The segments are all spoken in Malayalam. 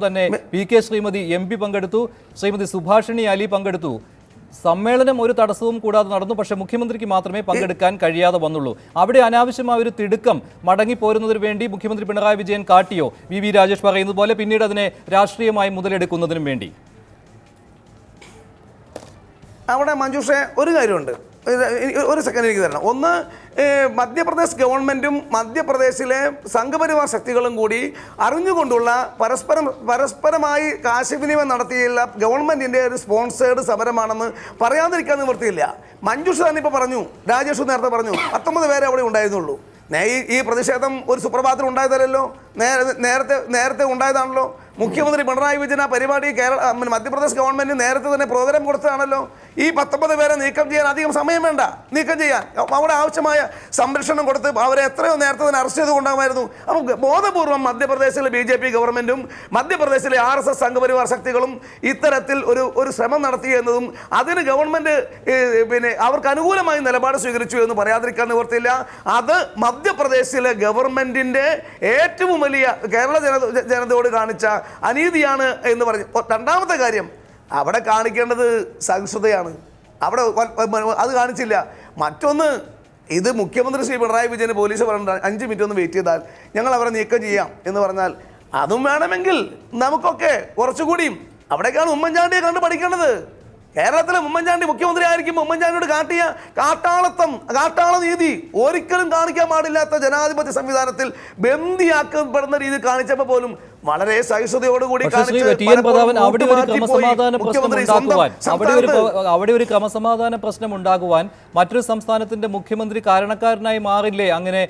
തന്നെ പി.കെ. ശ്രീമതി MP പങ്കെടുത്തു, ശ്രീമതി സുഭാഷിണി അലി പങ്കെടുത്തു. സമ്മേളനം ഒരു തടസ്സവും കൂടാതെ നടന്നു. പക്ഷേ മുഖ്യമന്ത്രിക്ക് മാത്രമേ പങ്കെടുക്കാൻ കഴിയാതെ വന്നുള്ളൂ. അവിടെ അനാവശ്യമായ ഒരു തിടുക്കം മടങ്ങിപ്പോരുന്നതിന് വേണ്ടി മുഖ്യമന്ത്രി പിണറായി വിജയൻ കാട്ടിയോ? വി രാജേഷ് പറയുന്നത് പോലെ പിന്നീട് അതിനെ രാഷ്ട്രീയമായി മുതലെടുക്കുന്നതിനും വേണ്ടി. അവിടെ മഞ്ജുഷേ ഒരു കാര്യമുണ്ട്, ഒരു സെക്കൻഡ് എനിക്ക് തരണം. ഒന്ന്, മധ്യപ്രദേശ് ഗവൺമെൻറ്റും മധ്യപ്രദേശിലെ സംഘപരിവാർ ശക്തികളും കൂടി അറിഞ്ഞുകൊണ്ടുള്ള പരസ്പരമായി ആശയവിനിമയം നടത്തിയുള്ള ഗവൺമെൻറ്റിൻ്റെ ഒരു സ്പോൺസേഡ് സമരമാണെന്ന് പറയാതിരിക്കാൻ നിവൃത്തിയില്ല. മഞ്ജുഷ തന്നെ ഇപ്പോൾ പറഞ്ഞു, രാജേഷ് നേരത്തെ പറഞ്ഞു, 19 പേരെ അവിടെ ഉണ്ടായിരുന്നുള്ളൂ. ഈ പ്രതിഷേധം ഒരു സുപ്രഭാതത്തിൽ ഉണ്ടായതല്ലോ, നേരത്തെ ഉണ്ടായതാണല്ലോ. മുഖ്യമന്ത്രി പിണറായി വിജയൻ ആ പരിപാടി മധ്യപ്രദേശ് ഗവൺമെൻറ് നേരത്തെ തന്നെ പ്രോഗ്രാം കൊടുത്തതാണല്ലോ. ഈ 19 പേരെ നീക്കം ചെയ്യാൻ അധികം സമയം വേണ്ട. നീക്കം ചെയ്യാൻ അവിടെ ആവശ്യമായ സംരക്ഷണം കൊടുത്ത് അവരെ എത്രയോ നേരത്തെ തന്നെ അറസ്റ്റ് ചെയ്തുകൊണ്ടാകുമായിരുന്നു. അപ്പം ബോധപൂർവം മധ്യപ്രദേശിലെ BJP ഗവൺമെൻറ്റും മധ്യപ്രദേശിലെ RSS സംഘപരിവാർ ശക്തികളും ഇത്തരത്തിൽ ഒരു ശ്രമം നടത്തി എന്നതും അതിന് ഗവൺമെൻറ് അവർക്ക് അനുകൂലമായി നിലപാട് സ്വീകരിച്ചു എന്ന് പറയാതിരിക്കാൻ നിവർത്തിയില്ല. അത് മധ്യപ്രദേശിലെ ഗവൺമെൻറ്റിൻ്റെ ഏറ്റവും വലിയ കേരള ജനതയോട് കാണിച്ച അനീതിയാണ് എന്ന് പറഞ്ഞു. രണ്ടാമത്തെ കാര്യം, അവിടെ കാണിക്കേണ്ടത് സഹിഷ്ണുതയാണ്. അവിടെ അത് കാണിച്ചില്ല. മറ്റൊന്ന്, ഇത് മുഖ്യമന്ത്രി ശ്രീ പിണറായി വിജയന് പോലീസ് പറഞ്ഞ 5 മിനിറ്റ് ഒന്ന് വെയിറ്റ് ചെയ്താൽ ഞങ്ങൾ അവരെ നീക്കം ചെയ്യാം എന്ന് പറഞ്ഞാൽ അതും വേണമെങ്കിൽ നമുക്കൊക്കെ കുറച്ചുകൂടിയും അവിടേക്കാണ് ഉമ്മൻചാണ്ടിയെ കണ്ട് പഠിക്കേണ്ടത്. കേരളത്തിലെ ഉമ്മൻചാണ്ടി മുഖ്യമന്ത്രി ആയിരിക്കും ഉമ്മൻചാണ്ടിയോട് കാട്ടിയ കാട്ടാള നീതി ഒരിക്കലും കാണിക്കാൻ പാടില്ലാത്ത ജനാധിപത്യ സംവിധാനത്തിൽ ബന്ദിയാക്കപ്പെടുന്ന രീതി കാണിച്ചപ്പോൾ പോലും വളരെ സഹിഷ്ണുതയോടുകൂടി അവിടെ ഒരു ക്രമസമാധാന പ്രശ്നം ഉണ്ടാകുവാൻ മറ്റൊരു സംസ്ഥാനത്തിന്റെ മുഖ്യമന്ത്രി കാരണക്കാരനായി മാറില്ലേ? അങ്ങനെ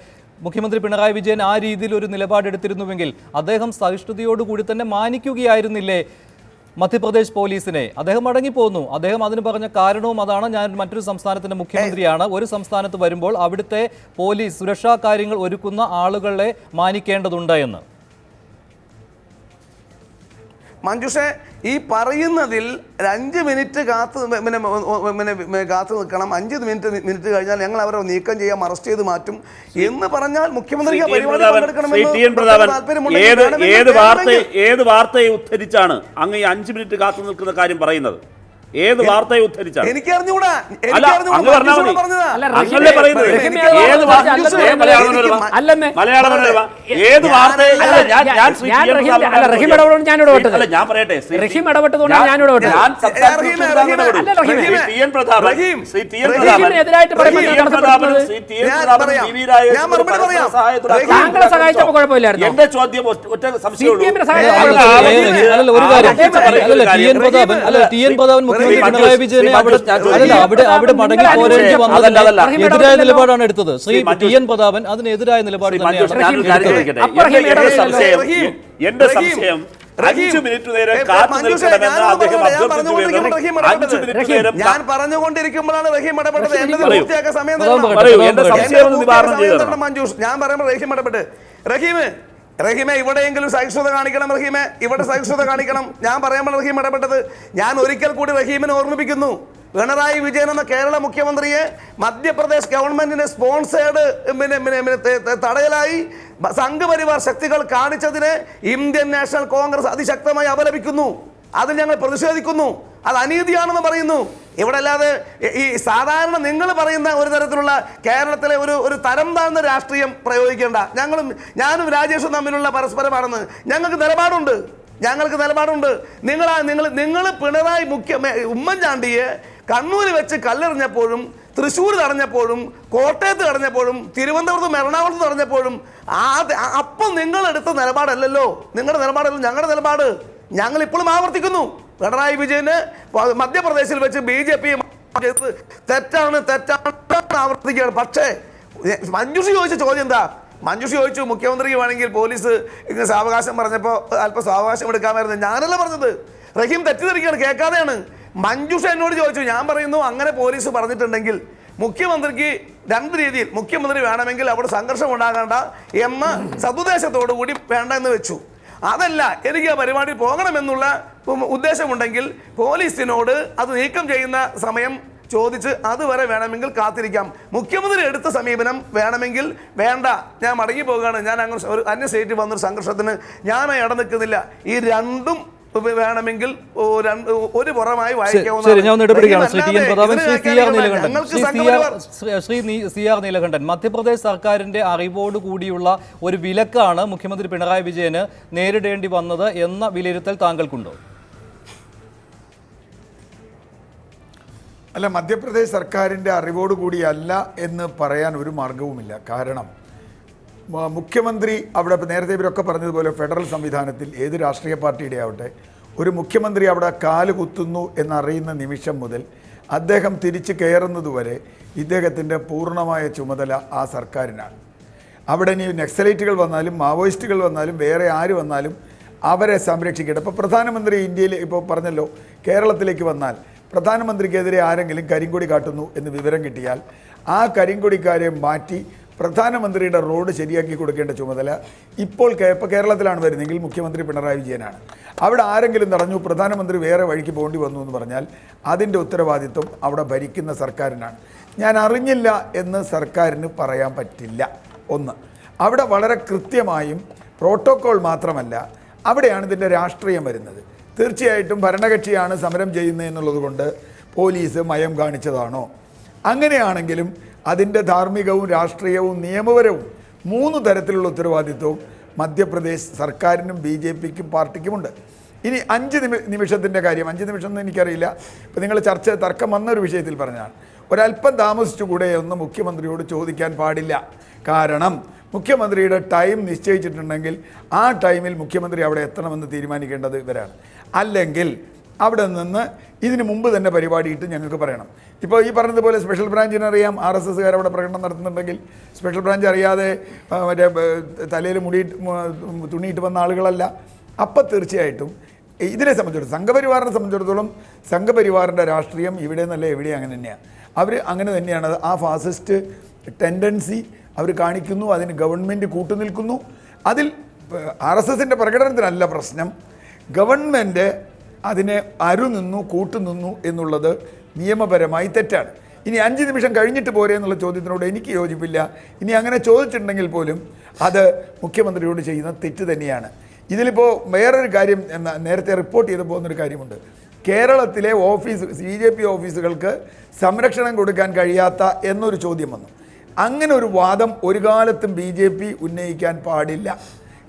മുഖ്യമന്ത്രി പിണറായി വിജയൻ ആ രീതിയിൽ ഒരു നിലപാടെടുത്തിരുന്നുവെങ്കിൽ അദ്ദേഹം സഹിഷ്ണുതയോടുകൂടി തന്നെ മാനിക്കുകയായിരുന്നില്ലേ മധ്യപ്രദേശ് പോലീസിനെ? അദ്ദേഹം മടങ്ങിപ്പോന്നു. അദ്ദേഹം അതിന് പറഞ്ഞ കാരണവും അതാണ്, ഞാൻ മറ്റൊരു സംസ്ഥാനത്തിന്റെ മുഖ്യമന്ത്രിയാണ്, ഒരു സംസ്ഥാനത്ത് വരുമ്പോൾ അവിടുത്തെ പോലീസ് സുരക്ഷാ കാര്യങ്ങൾ ഒരുക്കുന്ന ആളുകളെ മാനിക്കേണ്ടതുണ്ട് എന്ന്. മഞ്ജുഷേ, ഈ പറയുന്നതിൽ 5 മിനിറ്റ് കാത്തു നിൽക്കണം, 5 മിനിറ്റ് കഴിഞ്ഞാൽ ഞങ്ങൾ അവരെ നീക്കം ചെയ്യാം, അറസ്റ്റ് ചെയ്ത് മാറ്റും എന്ന് പറഞ്ഞാൽ മുഖ്യമന്ത്രിക്ക് ഏത് വാർത്തയെ ഉദ്ധരിച്ചാണ് അങ്ങ് ഈ 5 മിനിറ്റ് കാത്തു നിൽക്കുന്ന കാര്യം പറയുന്നത്? ഏത് വാർത്തയെ ഉദ്ധരിച്ചാണ്? എനിക്ക് അറിഞ്ഞുകൂടാ. എന്റെ ചോദ്യം ഒറ്റ സംശയമുള്ളൂ. പിണറായി വിജയനെ അവിടെ മടങ്ങി പോരേണ്ടി വന്നതല്ല, എതിരായ നിലപാടാണ് എടുത്തത്. ശ്രീ TN പ്രതാപൻ അതിനെതിരായ നിലപാട് എന്റെ സംശയം 5 മിനിറ്റ് നേരം കാത്തു നിൽക്കണമെന്ന് അദ്ദേഹം അഭ്യർത്ഥിച്ചു. ഞാൻ പറഞ്ഞുകൊണ്ടിരിക്കുമ്പോഴാണ് റഹീം ഇടപെട്ടത്. മഞ്ജൂഷ്, ഞാൻ പറയുമ്പോൾ റഹീം ഇടപെട്ട്. റഹീമെ ഇവിടെയെങ്കിലും സഹിഷ്ണുത കാണിക്കണം. റഹീമെ ഇവിടെ സഹിഷ്ണുത കാണിക്കണം. ഞാൻ പറയുമ്പോൾ റഹീം ഇടപെട്ടത്. ഞാൻ ഒരിക്കൽ കൂടി റഹീമിനെ ഓർമ്മിപ്പിക്കുന്നു, പിണറായി വിജയൻ എന്ന കേരള മുഖ്യമന്ത്രിയെ മധ്യപ്രദേശ് ഗവൺമെന്റിന്റെ സ്പോൺസേഡ് തടയലായി സംഘപരിവാർ ശക്തികൾ കാണിച്ചതിനെ ഇന്ത്യൻ നാഷണൽ കോൺഗ്രസ് അതിശക്തമായി അപലപിക്കുന്നു. അതിൽ ഞങ്ങൾ പ്രതിഷേധിക്കുന്നു. അത് അനീതിയാണെന്ന് പറയുന്നു. ഇവിടെ അല്ലാതെ ഈ സാധാരണ നിങ്ങൾ പറയുന്ന ഒരു തരത്തിലുള്ള കേരളത്തിലെ ഒരു തരം താഴ്ന്ന രാഷ്ട്രീയം പ്രയോഗിക്കേണ്ട. ഞാനും രാജേഷും തമ്മിലുള്ള പരസ്പരമാണെന്ന് ഞങ്ങൾക്ക് നിലപാടുണ്ട്. നിങ്ങൾ പിണറായി ഉമ്മൻചാണ്ടിയെ കണ്ണൂർ വെച്ച് കല്ലെറിഞ്ഞപ്പോഴും തൃശ്ശൂർ തടഞ്ഞപ്പോഴും കോട്ടയത്ത് തടഞ്ഞപ്പോഴും തിരുവനന്തപുരത്തും എറണാകുളത്ത് തടഞ്ഞപ്പോഴും അപ്പം നിങ്ങളെടുത്ത നിലപാടല്ലല്ലോ ഞങ്ങളുടെ നിലപാട്. ഞങ്ങൾ ഇപ്പോഴും ആവർത്തിക്കുന്നു, പിണറായി വിജയന് മധ്യപ്രദേശിൽ വെച്ച് BJP തെറ്റാണ് ആവർത്തിക്കുകയാണ്. പക്ഷേ മഞ്ജുഷി ചോദിച്ച ചോദ്യം എന്താ? മഞ്ജുഷി ചോദിച്ചു മുഖ്യമന്ത്രിക്ക് വേണമെങ്കിൽ പോലീസ് ഇങ്ങനെ സാവകാശം പറഞ്ഞപ്പോൾ അല്പം സാവകാശം എടുക്കാമായിരുന്നു. ഞാനല്ല പറഞ്ഞത്, റഹീം തെറ്റിദ്ധരിക്കുകയാണ്, കേൾക്കാതെയാണ്. മഞ്ജുഷ എന്നോട് ചോദിച്ചു. ഞാൻ പറയുന്നു, അങ്ങനെ പോലീസ് പറഞ്ഞിട്ടുണ്ടെങ്കിൽ മുഖ്യമന്ത്രിക്ക് 2 രീതിയിൽ മുഖ്യമന്ത്രി വേണമെങ്കിൽ അവിടെ സംഘർഷം ഉണ്ടാകേണ്ട എന്ന സതുദ്ദേശത്തോടു കൂടി വേണ്ട എന്ന് വെച്ചു. അതല്ല, എനിക്ക് ആ പരിപാടി പോകണമെന്നുള്ള ഉദ്ദേശമുണ്ടെങ്കിൽ പോലീസിനോട് അത് നീക്കം ചെയ്യുന്ന സമയം ചോദിച്ച് അതുവരെ വേണമെങ്കിൽ കാത്തിരിക്കാം. മുഖ്യമന്ത്രി എടുത്ത സമീപനം വേണമെങ്കിൽ വേണ്ട, ഞാൻ മടങ്ങി പോകുകയാണ്, ഞാൻ അങ്ങനെ ഒരു അന്യ സ്റ്റേറ്റിൽ വന്നൊരു സംഘർഷത്തിന് ഞാൻ ഇട നിൽക്കുന്നില്ല, ഈ രണ്ടും വേണമെങ്കിൽ ഒരു പുറമായി നീലകണ്ഠൻ, മധ്യപ്രദേശ് സർക്കാരിന്റെ അറിവോടുകൂടിയുള്ള ഒരു വിലക്കാണ് മുഖ്യമന്ത്രി പിണറായി വിജയന് നേരിടേണ്ടി വന്നത് എന്ന വിലയിരുത്തൽ താങ്കൾക്കുണ്ടോ? അല്ല, മധ്യപ്രദേശ് സർക്കാരിൻ്റെ അറിവോടുകൂടിയല്ല എന്ന് പറയാൻ ഒരു മാർഗവുമില്ല. കാരണം മുഖ്യമന്ത്രി അവിടെ നേരത്തെ ഇവരൊക്കെ പറഞ്ഞതുപോലെ ഫെഡറൽ സംവിധാനത്തിൽ ഏത് രാഷ്ട്രീയ പാർട്ടിയുടെ ആവട്ടെ, ഒരു മുഖ്യമന്ത്രി അവിടെ കാല് കുത്തുന്നു എന്നറിയുന്ന നിമിഷം മുതൽ അദ്ദേഹം തിരിച്ചു കയറുന്നതുവരെ ഇദ്ദേഹത്തിൻ്റെ പൂർണ്ണമായ ചുമതല ആ സർക്കാരിനാണ്. അവിടെ ഇനി നക്സലൈറ്റുകൾ വന്നാലും മാവോയിസ്റ്റുകൾ വന്നാലും വേറെ ആര് വന്നാലും അവരെ സംരക്ഷിക്കട്ടെ. ഇപ്പോൾ പ്രധാനമന്ത്രി ഇന്ത്യയിൽ ഇപ്പോൾ പറഞ്ഞല്ലോ, കേരളത്തിലേക്ക് വന്നാൽ പ്രധാനമന്ത്രിക്കെതിരെ ആരെങ്കിലും കരിങ്കൊടി കാട്ടുന്നു എന്ന് വിവരം കിട്ടിയാൽ ആ കരിങ്കൊടിക്കാരെ മാറ്റി പ്രധാനമന്ത്രിയുടെ റോഡ് ശരിയാക്കി കൊടുക്കേണ്ട ചുമതല ഇപ്പോൾ കേരളത്തിലാണ് വരുന്നതെങ്കിൽ മുഖ്യമന്ത്രി പിണറായി വിജയനാണ്. അവിടെ ആരെങ്കിലും തടഞ്ഞു, പ്രധാനമന്ത്രി വേറെ വഴിക്ക് പോകേണ്ടി വന്നു എന്ന് പറഞ്ഞാൽ അതിൻ്റെ ഉത്തരവാദിത്വം അവിടെ ഭരിക്കുന്ന സർക്കാരിനാണ്. ഞാൻ അറിഞ്ഞില്ല എന്ന് സർക്കാരിന് പറയാൻ പറ്റില്ല. ഒന്ന്, അവിടെ വളരെ കൃത്യമായും പ്രോട്ടോക്കോൾ മാത്രമല്ല, അവിടെയാണ് ഇതിൻ്റെ രാഷ്ട്രീയം വരുന്നത്. തീർച്ചയായിട്ടും ഭരണകക്ഷിയാണ് സമരം ചെയ്യുന്നത് എന്നുള്ളത് കൊണ്ട് പോലീസ് മയം കാണിച്ചതാണോ? അങ്ങനെയാണെങ്കിലും അതിൻ്റെ ധാർമ്മികവും രാഷ്ട്രീയവും നിയമപരവും 3 തരത്തിലുള്ള ഉത്തരവാദിത്വവും മധ്യപ്രദേശ് സർക്കാരിനും BJPക്കും പാർട്ടിക്കുമുണ്ട്. ഇനി 5 നിമിഷത്തിൻ്റെ കാര്യം, 5 നിമിഷം എന്ന് എനിക്കറിയില്ല, ഇപ്പോൾ നിങ്ങൾ തർക്കം വന്നൊരു വിഷയത്തിൽ പറഞ്ഞാണ്. ഒരല്പം താമസിച്ചുകൂടെ എന്ന് മുഖ്യമന്ത്രിയോട് ചോദിക്കാൻ പാടില്ല. കാരണം മുഖ്യമന്ത്രിയുടെ ടൈം നിശ്ചയിച്ചിട്ടുണ്ടെങ്കിൽ ആ ടൈമിൽ മുഖ്യമന്ത്രി അവിടെ എത്തണമെന്ന് തീരുമാനിക്കേണ്ടത് ഇവരാണ്. അല്ലെങ്കിൽ അവിടെ നിന്ന് ഇതിന് മുമ്പ് തന്നെ പരിപാടിയിട്ട് ഞങ്ങൾക്ക് പറയണം. ഇപ്പോൾ ഈ പറഞ്ഞതുപോലെ സ്പെഷ്യൽ ബ്രാഞ്ചിനറിയാം, RSSകാർ അവിടെ പ്രകടനം നടത്തുന്നുണ്ടെങ്കിൽ സ്പെഷ്യൽ ബ്രാഞ്ച് അറിയാതെ മറ്റേ തലയിൽ തുണിയിട്ട് വന്ന ആളുകളല്ല. അപ്പം തീർച്ചയായിട്ടും ഇതിനെ സംബന്ധിച്ചിടത്തോളം, സംഘപരിവാറിനെ സംബന്ധിച്ചിടത്തോളം, സംഘപരിവാറിൻ്റെ രാഷ്ട്രീയം ഇവിടെ നിന്നല്ല എവിടെ അങ്ങനെ തന്നെയാണ്. അവർ അങ്ങനെ തന്നെയാണ്. ആ ഫാസിസ്റ്റ് ടെൻഡൻസി അവർ കാണിക്കുന്നു, അതിന് ഗവൺമെൻറ് കൂട്ടുനിൽക്കുന്നു. അതിൽ RSSൻ്റെ പ്രകടനത്തിനല്ല പ്രശ്നം, ഗവൺമെൻറ് അതിനെ അരുനിന്നു കൂട്ടുനിന്നു എന്നുള്ളത് നിയമപരമായി തെറ്റാണ്. ഇനി 5 നിമിഷം കഴിഞ്ഞിട്ട് പോരെ എന്നുള്ള ചോദ്യത്തിനോട് എനിക്ക് യോജിപ്പില്ല. ഇനി അങ്ങനെ ചോദിച്ചിട്ടുണ്ടെങ്കിൽ പോലും അത് മുഖ്യമന്ത്രിയോട് ചെയ്യുന്ന തെറ്റ് തന്നെയാണ്. ഇതിലിപ്പോൾ വേറൊരു കാര്യം നേരത്തെ റിപ്പോർട്ട് ചെയ്ത് പോകുന്നൊരു കാര്യമുണ്ട്. കേരളത്തിലെ BJP ഓഫീസുകൾക്ക് സംരക്ഷണം കൊടുക്കാൻ കഴിയാത്ത എന്നൊരു ചോദ്യം വന്നു. അങ്ങനെ ഒരു വാദം ഒരു കാലത്തും BJP ഉന്നയിക്കാൻ പാടില്ല.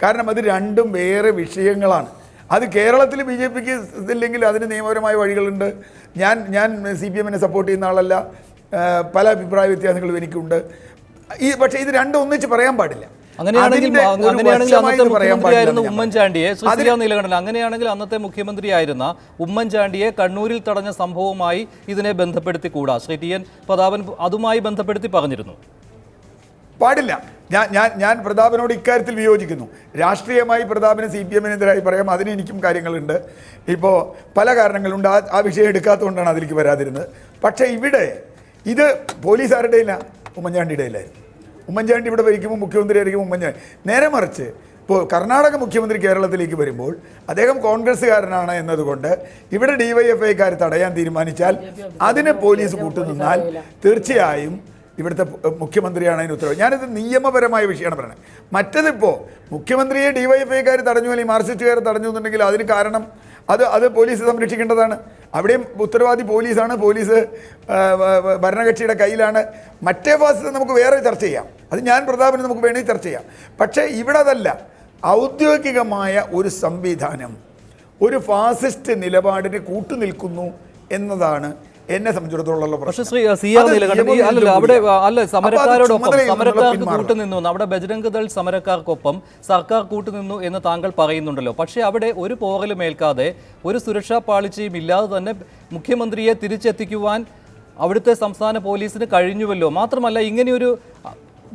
കാരണം അത് രണ്ടും വേറെ വിഷയങ്ങളാണ്. അത് കേരളത്തിൽ BJPക്ക് ഇതില്ലെങ്കിൽ അതിന് നിയമപരമായ വഴികളുണ്ട്. ഞാൻ CPMനെ സപ്പോർട്ട് ചെയ്യുന്ന ആളല്ല, പല അഭിപ്രായ വ്യത്യാസങ്ങളും എനിക്കുണ്ട്. പക്ഷേ ഇത് രണ്ടും ഒന്നിച്ച് പറയാൻ പാടില്ല. അങ്ങനെയാണെങ്കിൽ അന്നത്തെ മുഖ്യമന്ത്രിയായിരുന്ന ഉമ്മൻചാണ്ടിയെ, അങ്ങനെയാണെങ്കിൽ അന്നത്തെ മുഖ്യമന്ത്രിയായിരുന്ന ഉമ്മൻചാണ്ടിയെ കണ്ണൂരിൽ തടഞ്ഞ സംഭവവുമായി ഇതിനെ ബന്ധപ്പെടുത്തിക്കൂടാ? ശ്രീ TN പ്രതാപൻ അതുമായി ബന്ധപ്പെടുത്തി പറഞ്ഞിരുന്നു. പാടില്ല. ഞാൻ പ്രതാപനോട് ഇക്കാര്യത്തിൽ വിയോജിക്കുന്നു. രാഷ്ട്രീയമായി പ്രതാപന് CPMനെതിരായി പറയാം, അതിന് എനിക്കും കാര്യങ്ങളുണ്ട്. ഇപ്പോൾ പല കാരണങ്ങളുണ്ട്, ആ വിഷയം എടുക്കാത്തതുകൊണ്ടാണ് അതിലേക്ക് വരാതിരുന്നത്. പക്ഷേ ഇവിടെ ഇത് പോലീസ് ആരുടെ ഇല്ല, ഉമ്മൻചാണ്ടിയുടെ ഇല്ലായിരുന്നു. ഉമ്മൻചാണ്ടി ഇവിടെ ഭരിക്കുമ്പോൾ മുഖ്യമന്ത്രി ആയിരിക്കും ഉമ്മൻചാണ്ടി. നേരെ മറിച്ച് ഇപ്പോൾ കർണാടക മുഖ്യമന്ത്രി കേരളത്തിലേക്ക് വരുമ്പോൾ അദ്ദേഹം കോൺഗ്രസ്സുകാരനാണ് എന്നതുകൊണ്ട് ഇവിടെ DYFIക്കാർ തടയാൻ തീരുമാനിച്ചാൽ അതിനെ പോലീസ് കൂട്ടുനിന്നാൽ തീർച്ചയായും ഇവിടുത്തെ മുഖ്യമന്ത്രിയാണ് അതിന് ഉത്തരവ്. ഞാനിത് നിയമപരമായ വിഷയമാണ് പറയുന്നത്. മറ്റതിപ്പോൾ മുഖ്യമന്ത്രിയെ DYFIക്കാർ തടഞ്ഞു അല്ലെങ്കിൽ മാർക്സിസ്റ്റുകാർ തടഞ്ഞു എന്നുണ്ടെങ്കിൽ അതിന് കാരണം അത് പോലീസ് സംരക്ഷിക്കേണ്ടതാണ്. അവിടെയും ഉത്തരവാദി പോലീസാണ്, പോലീസ് ഭരണകക്ഷിയുടെ കയ്യിലാണ്. മറ്റേ ഫാസിസ്റ്റ് നമുക്ക് വേറെ ചർച്ച ചെയ്യാം, അത് ഞാൻ പ്രതാപന് നമുക്ക് വേണമെങ്കിൽ ചർച്ച ചെയ്യാം. പക്ഷേ ഇവിടെ അതല്ല. ഔദ്യോഗികമായ ഒരു സംവിധാനം ഒരു ഫാസിസ്റ്റ് നിലപാടിന് കൂട്ടുനിൽക്കുന്നു എന്നതാണ് എന്നെ സംബന്ധിച്ചിടത്തോളം പ്രശ്നം. സമരക്കാർക്ക് കൂട്ടുനിന്നു, അവിടെ ബജ്രംഗ് ദൾ സമരക്കാർക്കൊപ്പം സർക്കാർ കൂട്ടുനിന്നു എന്ന് താങ്കൾ പറയുന്നുണ്ടല്ലോ. പക്ഷേ അവിടെ ഒരു പോറലും ഏൽക്കാതെ ഒരു സുരക്ഷാ പാളിച്ചയും ഇല്ലാതെ തന്നെ മുഖ്യമന്ത്രിയെ തിരിച്ചെത്തിക്കുവാൻ അവിടുത്തെ സംസ്ഥാന പോലീസിന് കഴിഞ്ഞുവല്ലോ. മാത്രമല്ല, ഇങ്ങനെയൊരു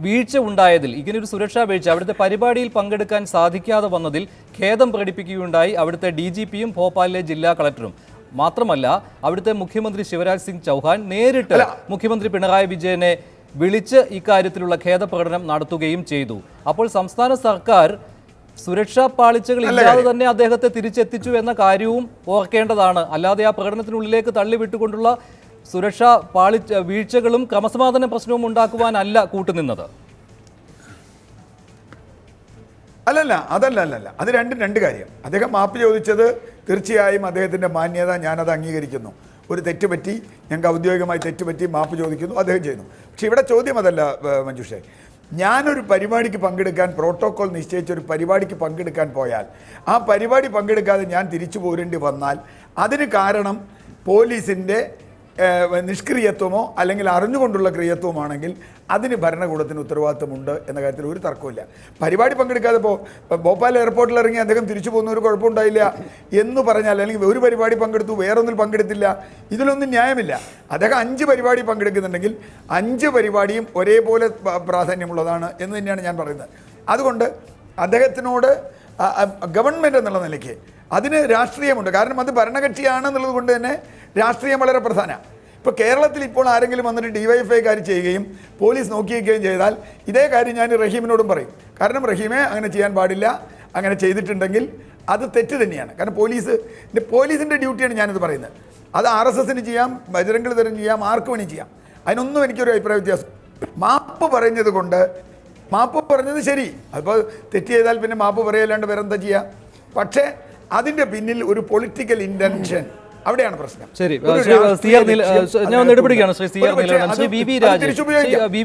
വീഴ്ച ഉണ്ടായതിൽ, ഇങ്ങനെയൊരു സുരക്ഷാ വീഴ്ച അവിടുത്തെ പരിപാടിയിൽ പങ്കെടുക്കാൻ സാധിക്കാതെ വന്നതിൽ ഖേദം പ്രകടിപ്പിക്കുകയുണ്ടായി അവിടുത്തെ DGPയും ഭോപ്പാലിലെ ജില്ലാ കളക്ടറും. മാത്രമല്ല, അവിടുത്തെ മുഖ്യമന്ത്രി ശിവരാജ് സിംഗ് ചൗഹാൻ നേരിട്ട് മുഖ്യമന്ത്രി പിണറായി വിജയനെ വിളിച്ച് ഇക്കാര്യത്തിലുള്ള ഖേദപ്രകടനം നടത്തുകയും ചെയ്തു. അപ്പോൾ സംസ്ഥാന സർക്കാർ സുരക്ഷാ പാളിച്ചകൾ ഇല്ലാതെ തന്നെ അദ്ദേഹത്തെ തിരിച്ചെത്തിച്ചു എന്ന കാര്യവും ഓർക്കേണ്ടതാണ്. അല്ലാതെ ആ പ്രകടനത്തിനുള്ളിലേക്ക് തള്ളിവിട്ടുകൊണ്ടുള്ള സുരക്ഷാ വീഴ്ചകളും ക്രമസമാധാന പ്രശ്നവും ഉണ്ടാക്കുവാനല്ല കൂട്ടുനിന്നത്. അല്ലല്ല അത് രണ്ട് കാര്യം. അദ്ദേഹം മാപ്പ് ചോദിച്ചത് തീർച്ചയായും അദ്ദേഹത്തിൻ്റെ മാന്യത, ഞാനത് അംഗീകരിക്കുന്നു. ഒരു തെറ്റുപറ്റി, ഞങ്ങൾക്ക് ഔദ്യോഗികമായി തെറ്റുപറ്റി, മാപ്പ് ചോദിക്കുന്നു, അദ്ദേഹം ചെയ്യുന്നു. പക്ഷെ ഇവിടെ ചോദ്യം അതല്ല മഞ്ജുഷേ. ഞാനൊരു പരിപാടിക്ക് പങ്കെടുക്കാൻ, പ്രോട്ടോകോൾ നിശ്ചയിച്ച ഒരു പരിപാടിക്ക് പങ്കെടുക്കാൻ പോയാൽ ആ പരിപാടി പങ്കെടുക്കാതെ ഞാൻ തിരിച്ചു പോരേണ്ടി വന്നാൽ അതിന് കാരണം പോലീസിൻ്റെ നിഷ്ക്രിയത്വമോ അല്ലെങ്കിൽ അറിഞ്ഞുകൊണ്ടുള്ള ക്രിയത്വമാണെങ്കിൽ അതിന് ഭരണകൂടത്തിന് ഉത്തരവാദിത്തമുണ്ട് എന്ന കാര്യത്തിൽ ഒരു തർക്കമില്ല. പരിപാടി പങ്കെടുക്കാതെ ഭോപ്പാൽ എയർപോർട്ടിൽ ഇറങ്ങി അദ്ദേഹം തിരിച്ചു പോകുന്ന ഒരു കുഴപ്പമുണ്ടായില്ല എന്ന് പറഞ്ഞാൽ, അല്ലെങ്കിൽ ഒരു പരിപാടി പങ്കെടുത്തു വേറൊന്നിൽ പങ്കെടുത്തില്ല, ഇതിലൊന്നും ന്യായമില്ല. അദ്ദേഹം 5 പരിപാടി പങ്കെടുക്കുന്നുണ്ടെങ്കിൽ 5 പരിപാടിയും ഒരേപോലെ പ്രാധാന്യമുള്ളതാണ് എന്ന് തന്നെയാണ് ഞാൻ പറയുന്നത്. അതുകൊണ്ട് അദ്ദേഹത്തിനോട് ഗവൺമെൻറ് എന്നുള്ള നിലയ്ക്ക് അതിന് രാഷ്ട്രീയമുണ്ട്. കാരണം അത് ഭരണകക്ഷിയാണെന്നുള്ളത് കൊണ്ട് തന്നെ രാഷ്ട്രീയം വളരെ പ്രധാനമാണ്. ഇപ്പോൾ കേരളത്തിൽ ഇപ്പോൾ ആരെങ്കിലും വന്നിട്ട് ഡിവൈഎഫ്ഐക്കാർ ചെയ്യുകയും പോലീസ് നോക്കിയിരിക്കുകയും ചെയ്താൽ ഇതേ കാര്യം ഞാൻ റഹീമിനോടും പറയും. കാരണം റഹീമെ അങ്ങനെ ചെയ്യാൻ പാടില്ല, അങ്ങനെ ചെയ്തിട്ടുണ്ടെങ്കിൽ അത് തെറ്റ് തന്നെയാണ്. കാരണം പോലീസിൻ്റെ ഡ്യൂട്ടിയാണ് ഞാനിത് പറയുന്നത്. അത് RSSന് ചെയ്യാം, ബജരംഗ് ദളിന് ചെയ്യാം, ആർക്ക് വേണി ചെയ്യാം. അതിനൊന്നും എനിക്കൊരു അഭിപ്രായ വ്യത്യാസം. മാപ്പ് പറഞ്ഞത് ശരി, അപ്പോൾ തെറ്റ് ചെയ്താൽ പിന്നെ മാപ്പ് പറയല്ലാണ്ട് വേറെ എന്താ ചെയ്യുക? പക്ഷേ അതിൻ്റെ പിന്നിൽ ഒരു പൊളിറ്റിക്കൽ ഇൻറ്റൻഷൻ, അവിടെയാണ് പ്രശ്നം. ശരി, ഞാൻ ഒന്ന് ഇടപെടുകയാണ്. ശ്രീ വി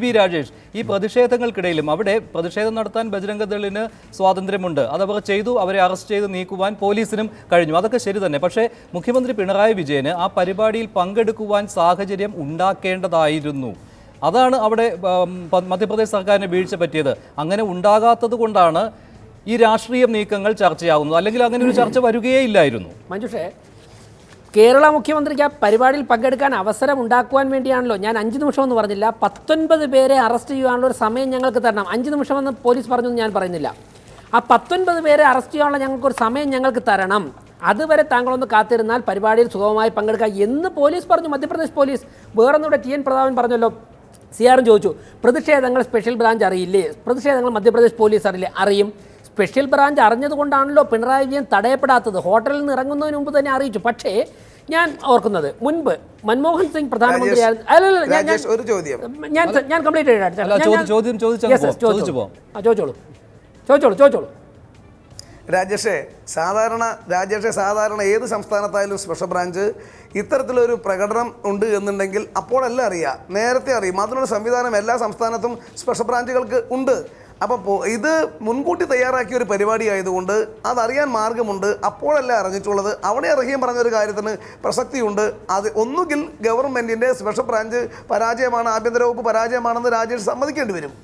വി രാജേഷ്, ഈ പ്രതിഷേധങ്ങൾക്കിടയിലും അവിടെ പ്രതിഷേധം നടത്താൻ ബജരംഗ് ദളിന് സ്വാതന്ത്ര്യമുണ്ട്. അതവർ ചെയ്തു, അവരെ അറസ്റ്റ് ചെയ്ത് നീക്കുവാൻ പോലീസിനും കഴിഞ്ഞു, അതൊക്കെ ശരി തന്നെ. പക്ഷേ മുഖ്യമന്ത്രി പിണറായി വിജയന് ആ പരിപാടിയിൽ പങ്കെടുക്കുവാൻ സാഹചര്യം ഉണ്ടാക്കേണ്ടതായിരുന്നു. അതാണ് അവിടെ മധ്യപ്രദേശ് സർക്കാരിന് വീഴ്ച പറ്റിയത്. അങ്ങനെ ഉണ്ടാകാത്തത് കൊണ്ടാണ് ഈ രാഷ്ട്രീയ നീക്കങ്ങൾ ചർച്ചയാകുന്നത്. അല്ലെങ്കിൽ അങ്ങനെ ഒരു ചർച്ച വരികയേ ഇല്ലായിരുന്നു. മഞ്ജുഷേ, കേരള മുഖ്യമന്ത്രിക്ക് ആ പരിപാടിയിൽ പങ്കെടുക്കാൻ അവസരം ഉണ്ടാക്കുവാൻ വേണ്ടിയാണല്ലോ ഞാൻ 5 നിമിഷം എന്ന് പറഞ്ഞില്ല, 19 പേരെ അറസ്റ്റ് ചെയ്യാനുള്ള ഒരു സമയം ഞങ്ങൾക്ക് തരണം. 5 നിമിഷമെന്ന് പോലീസ് പറഞ്ഞെന്ന് ഞാൻ പറയുന്നില്ല. ആ 19 പേരെ അറസ്റ്റ് ചെയ്യാനുള്ള ഞങ്ങൾക്കൊരു സമയം ഞങ്ങൾക്ക് തരണം. അതുവരെ താങ്കളൊന്ന് കാത്തിരുന്നാൽ പരിപാടിയിൽ സുഗമമായി പങ്കെടുക്കാം എന്ന് പോലീസ് പറഞ്ഞു. മധ്യപ്രദേശ് പോലീസ്. വേറൊന്നിവിടെ TN പ്രതാപൻ പറഞ്ഞല്ലോ, CR ചോദിച്ചു, പ്രതിഷേധങ്ങൾ സ്പെഷ്യൽ ബ്രാഞ്ച് അറിയില്ലേ? പ്രതിഷേധങ്ങൾ മധ്യപ്രദേശ് പോലീസ് അറിയില്ലേ? അറിയും. സ്പെഷ്യൽ ബ്രാഞ്ച് അറിഞ്ഞതുകൊണ്ടാണല്ലോ പിണറായി വിജയൻ തടയപ്പെടാത്തത്. ഹോട്ടലിൽ നിന്ന് ഇറങ്ങുന്നതിന് മുമ്പ് തന്നെ അറിയിച്ചു. പക്ഷേ ഞാൻ ഓർക്കുന്നത്, മുൻപ് മൻമോഹൻ സിംഗ് പ്രധാനമന്ത്രിയായിരുന്നു. ഞാൻ കംപ്ലീറ്റ് ചോദിച്ചോളൂ. രാജേഷേ, സാധാരണ ഏത് സംസ്ഥാനത്തായാലും സ്പെഷ്യൽ ബ്രാഞ്ച് ഇത്തരത്തിലൊരു പ്രകടനം ഉണ്ട് എന്നുണ്ടെങ്കിൽ അപ്പോഴല്ല അറിയുക, നേരത്തെ അറിയും. അതിനുള്ള സംവിധാനം എല്ലാ സംസ്ഥാനത്തും സ്പെഷ്യൽ ബ്രാഞ്ചുകൾക്ക് ഉണ്ട്. അപ്പോൾ ഇത് മുൻകൂട്ടി തയ്യാറാക്കിയ ഒരു പരിപാടി ആയതുകൊണ്ട് അതറിയാൻ മാർഗമുണ്ട്. അപ്പോഴല്ല അറിഞ്ഞിട്ടുള്ളത്. അവിടെ റഹീം പറഞ്ഞൊരു കാര്യത്തിന് പ്രസക്തിയുണ്ട്. അത് ഒന്നുകിൽ ഗവൺമെൻറ്റിൻ്റെ സ്പെഷ്യൽ ബ്രാഞ്ച് പരാജയമാണ്, ആഭ്യന്തര വകുപ്പ് പരാജയമാണെന്ന് രാജേഷ് സമ്മതിക്കേണ്ടി വരും.